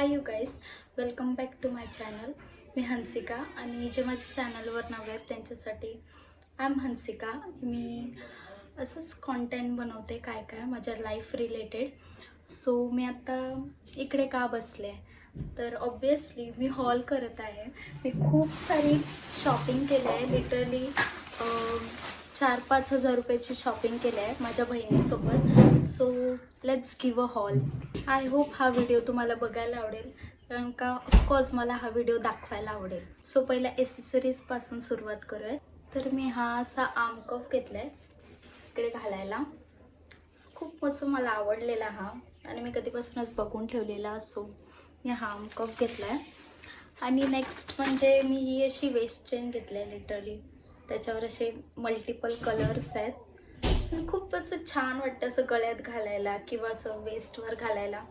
High you guys, welcome back to my channel. मी हंसिका आणि जे माझ्या चॅनलवर नाव आहेत त्यांच्यासाठी आय एम हंसिका. मी असंच कॉन्टेंट बनवते काय काय माझ्या लाईफ रिलेटेड. सो मी आता इकडे का बसले तर ऑब्वियसली मी हॉल करत आहे. मी खूप सारी शॉपिंग केली आहे. लिटरली 4-5 हजार रुपयाची शॉपिंग केली आहे माझ्या बहिणीसोबत. So let's give a hall. I hope हा व्हिडिओ तुम्हाला बघायला आवडेल, कारण का ऑफकोर्स मला हा व्हिडिओ दाखवायला आवडेल. सो पहिल्या एसेसरीजपासून सुरुवात करूया. तर मी हा असा आर्म कफ घेतला आहे इकडे घालायला. खूप मस्त मला आवडलेला हा आणि मी कधीपासूनच बघून ठेवलेला. सो मी हा आर्म कफ घेतला आहे. आणि नेक्स्ट म्हणजे मी ही अशी वेस्ट चेन घेतली आहे. लिटरली त्याच्यावर असे मल्टिपल कलर्स आहेत. खूप असं छान वाटतं असं गळ्यात घालायला किंवा असं वेस्टवर घालायला.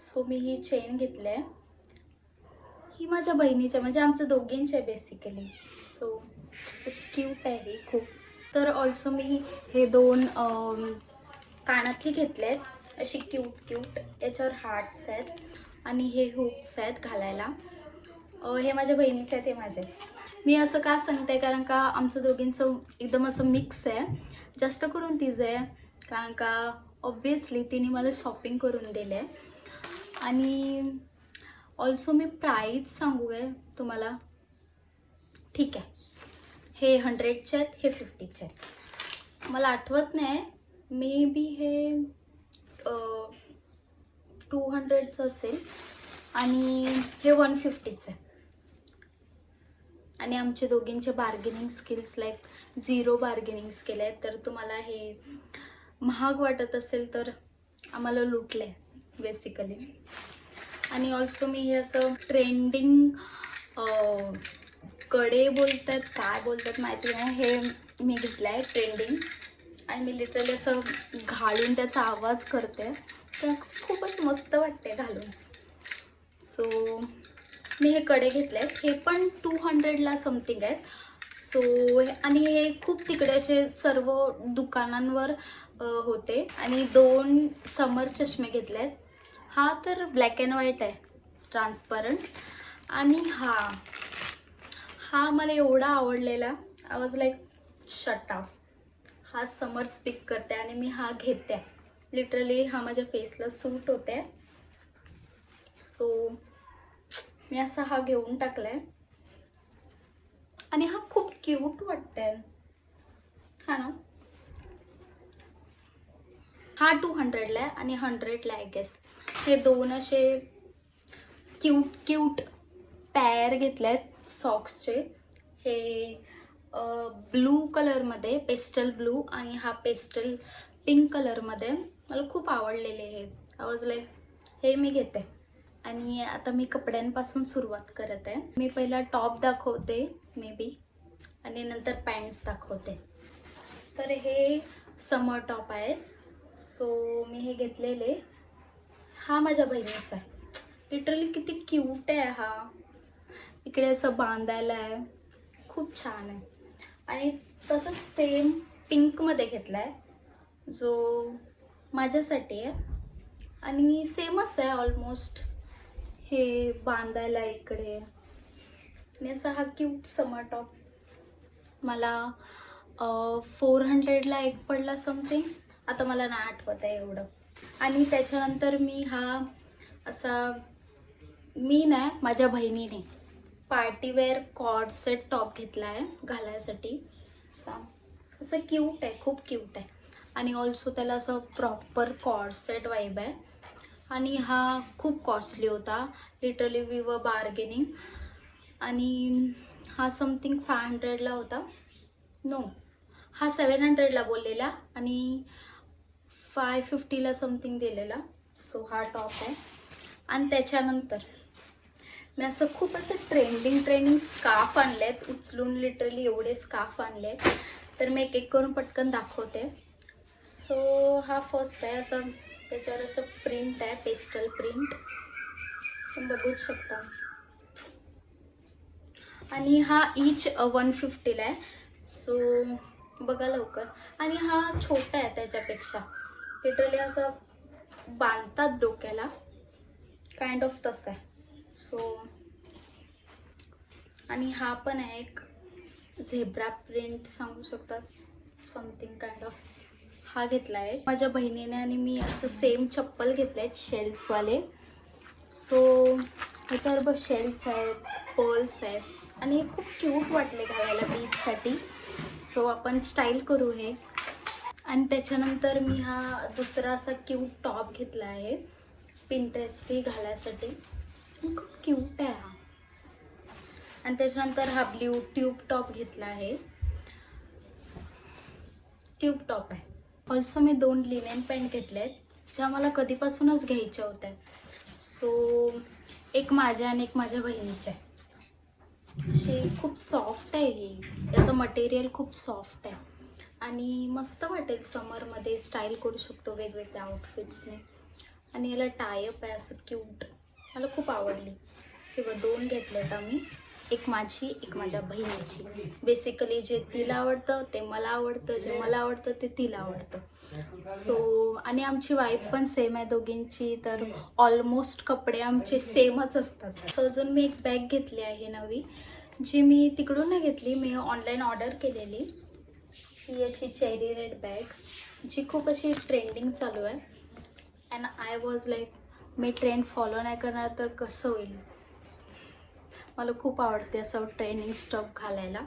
सो मी ही चेन घेतली आहे. ही माझ्या बहिणीच्या म्हणजे आमच्या दोघींची आहे बेसिकली. सो क्यूट आहे ही खूप. तर ऑल्सो मी हे 2 कानातली घेतले आहेत अशी क्यूट. याच्यावर हार्ट्स आहेत आणि हे हुप्स आहेत घालायला. हे माझ्या बहिणीचे आहेत, हे माझे. मी असं का सांगते कारण का आमचं दोघींचं एकदम असं मिक्स आहे. जास्त करून तिचं आहे कारण का ऑब्वियसली तिने मला शॉपिंग करून दिले आहे. आणि ऑल्सो मी प्राईस सांगू आहे तुम्हाला. ठीक आहे, हे 100चे आहेत, हे 50चे आहेत. मला आठवत नाही, मे बी हे 200चं असेल आणि हे 150चं आहे. आणि आमचे दोघींचे बार्गेनिंग स्किल्स लाईक 0 बार्गेनिंग्स केले आहेत. तर तुम्हाला हे महाग वाटत असेल तर आम्हाला लुटले बेसिकली. आणि ऑल्सो मी हे असं ट्रेंडिंग कडे बोलतात काय बोलतात माहिती नाही, हे मी घेतलं आहे ट्रेंडिंग. आणि मी लिटरली असं घालून त्याचा आवाज करते तर खूपच मस्त वाटते घालून. सो मी हे कडे घेतले आहेत. हे पण 200ला समथिंग आहेत. सो आणि हे खूप तिकडे असे सर्व दुकानांवर होते. आणि 2 समर चष्मे घेतले आहेत. हा तर ब्लॅक अँड व्हाईट आहे, ट्रान्सपरंट. आणि हा मला एवढा आवडलेला. I was like shut up. हा समर स्पीक करते आणि मी हा घेते. लिटरली हा माझ्या फेसला सूट होते. सो मी असा हा घेऊन टाकलाय आणि हा खूप क्यूट वाटतंय हा ना. हा 200ला आहे आणि 100ला आय गेस. हे 2 असे क्यूट पॅर घेतलेत सॉक्सचे. हे ब्लू कलरमध्ये, पेस्टल ब्लू, आणि हा पेस्टल पिंक कलरमध्ये. मला खूप आवडलेले हे. आय वॉज लाईक हे मी घेते. आणि आता मी कपड्यांपासून सुरुवात करत आहे. मी पहिला टॉप दाखवते मे बी आणि नंतर पॅन्ट्स दाखवते. तर हे समर टॉप आहेत. सो मी हे घेतलेले. हा माझ्या बहिणीचा आहे. लिटरली किती क्यूट आहे हा. इकडे असं बांधायला आहे, खूप छान आहे. आणि तसंच सेम पिंकमध्ये घेतला आहे जो माझ्यासाठी आहे. आणि सेमच आहे ऑलमोस्ट. हे बांधायला इकडे. आणि असा हा क्यूट समर टॉप मला 400ला एक पडला समथिंग. आता मला नाही आठवत आहे एवढं. आणि त्याच्यानंतर मी हा असा, मी नाही माझ्या बहिणीने पार्टीवेअर कॉर्ड सेट टॉप घेतला आहे घालायसाठी. असं क्यूट आहे, खूप क्यूट आहे. आणि ऑल्सो त्याला असं प्रॉपर कॉर्ड सेट वाईब आहे. आणि हा खूप कॉस्टली होता. Literally we were bargaining. आणि हा समथिंग 500ला होता. नो, हा 700ला बोललेला आणि 550ला समथिंग दिलेला. सो हा टॉप आहे. आणि त्याच्यानंतर मी असं खूप असं ट्रेंडिंग स्कार्फ आणले आहेत उचलून. लिटरली एवढे स्कार्फ आणले आहेत. तर मी एक करून पटकन दाखवते. सो हा फर्स्ट आहे. असं त्याच्यावर असं प्रिंट आहे, पेस्टल प्रिंट, तुम्ही बघूच शकता. आणि हा ईच 150ला आहे. सो बघा लवकर. आणि हा छोटा आहे त्याच्यापेक्षा. लिटरली असं बांधतात डोक्याला काइंड ऑफ तसा आहे. सो आणि हा पण आहे एक झेब्रा प्रिंट सांगू शकतात, समथिंग काइंड ऑफ. हा घेतला आहे माझ्या बहिणीने आणि मी. असं सेम चप्पल घेतले आहेत शेल्सवाले. सो ह्याच्यावर बस शेल्स आहेत, पर्ल्स आहेत आणि हे खूप क्यूट वाटले घालायला बीचसाठी. सो आपण स्टाईल करू हे. आणि त्याच्यानंतर मी हा दुसरा असा क्यूट टॉप घेतला आहे पिंटरेस्टी घालायसाठी. खूप क्यूट आहे हा. आणि त्याच्यानंतर हा ब्ल्यू ट्यूब टॉप घेतला आहे. ट्यूब टॉप आहे. ऑल्सो मी 2 लिनेन पॅन्ट घेतले आहेत ज्या मला कधीपासूनच घ्यायच्या होत्या. सो एक माझ्या आणि एक माझ्या बहिणीच्या. अशी खूप सॉफ्ट आहे ही. याचं मटेरियल खूप सॉफ्ट आहे आणि मस्त वाटेल समरमध्ये. स्टाईल करू शकतो वेगवेगळ्या आउटफिट्सने. आणि याला टायअप आहे असं क्यूट. मला खूप आवडली. किंवा 2 घेतलेत आम्ही, एक माझी एक माझ्या बहिणीची. बेसिकली जे तिला आवडतं ते मला आवडतं, जे मला आवडतं ते तिला आवडतं. सो आणि आमची वाईफ पण सेम आहे दोघींची, तर ऑलमोस्ट कपडे आमचे सेमच असतात. सो अजून मी एक बॅग घेतली आहे नवी, जी मी तिकडून नाही घेतली, मी ऑनलाईन ऑर्डर केलेली. ही अशी चेरी रेड बॅग जी खूप अशी ट्रेंडिंग चालू आहे. And I was like me trend follow नाही करणार तर कसं होईल. मला खूप आवडते असं ट्रेंडिंग स्टफ घालायला.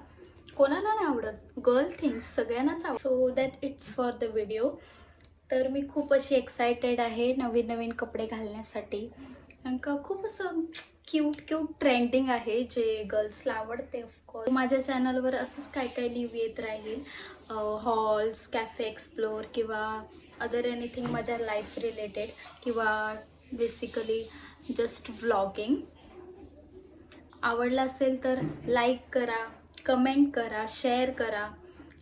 कोणाला नाही आवडत, गर्ल थिंग्स सगळ्यांनाच आवडत. So that it's for the video. तर मी खूप अशी एक्सायटेड आहे नवीन नवीन कपडे घालण्यासाठी. कारण का खूप असं क्यूट क्यूट ट्रेंडिंग आहे जे गर्ल्सला आवडते. ऑफकोर्स माझ्या चॅनलवर असंच काय काय लिव्ह येत राहील. हॉल्स, कॅफे एक्सप्लोर किंवा अदर एनिथिंग माझ्या लाईफ रिलेटेड किंवा बेसिकली जस्ट व्लॉगिंग. आवडला असेल तर लाईक करा, कमेंट करा, शेअर करा,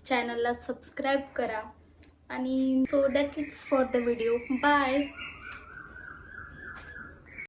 चॅनलला सबस्क्राईब करा. आणि so that it's for the video. Bye.